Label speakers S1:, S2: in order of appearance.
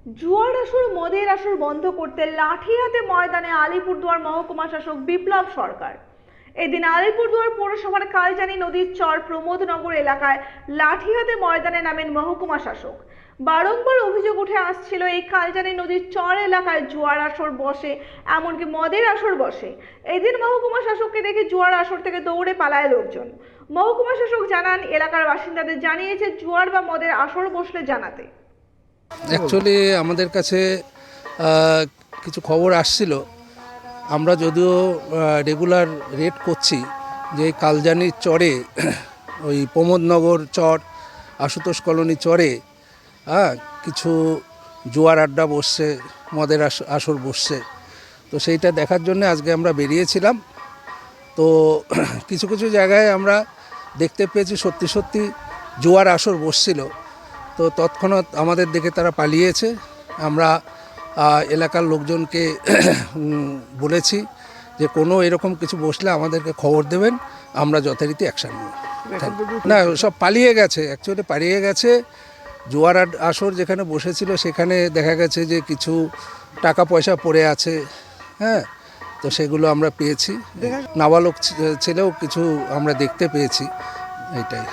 S1: জুয়ার আসর মদের আসর বন্ধ করতে লাঠি হাতে ময়দানে আলিপুরদুয়ার মহকুমা শাসক বিপ্লব সরকার। এদিন আলিপুরদুয়ার পৌরসভার কালজানি নদীর চর প্রমোদনগর এলাকায় লাঠি হাতে ময়দানে নামেন মহকুমা শাসক। বারংবার অভিযোগ উঠে আসছিল এই কালজানি নদীর চর এলাকায় জুয়ার আসর বসে, এমনকি মদের আসর বসে। এদিন মহকুমা শাসককে দেখে জুয়ার আসর থেকে দৌড়ে পালায় লোকজন। মহকুমা শাসক জানান, এলাকার বাসিন্দাদের জানিয়েছে জুয়ার বা মদের আসর বসলে জানাতে।
S2: অ্যাকচুয়ালি আমাদের কাছে কিছু খবর আসছিল। আমরা যদিও রেগুলার রেড করছি যে এই কালজানির চরে ওই প্রমোদনগর চর, আশুতোষ কলোনি চরে কিছু জুয়ার আড্ডা বসছে, মদের আসর বসছে। তো সেইটা দেখার জন্য আজকে আমরা বেরিয়েছিলাম। তো কিছু কিছু জায়গায় আমরা দেখতে পেয়েছি সত্যি সত্যি জুয়ার আসর বসছিল। তো তৎক্ষণাৎ আমাদের দেখে তারা পালিয়েছে। আমরা এলাকার লোকজনকে বলেছি যে কোনো এরকম কিছু বসলে আমাদেরকে খবর দেবেন, আমরা যথারীতি অ্যাকশান নেব। না, সব পালিয়ে গেছে, অ্যাকচুয়ালি পালিয়ে গেছে। জুয়ার আসর যেখানে বসেছিল সেখানে দেখা গেছে যে কিছু টাকা পয়সা পড়ে আছে, হ্যাঁ। তো সেগুলো আমরা পেয়েছি, নাবালক ছেলেও কিছু আমরা দেখতে পেয়েছি, এইটাই।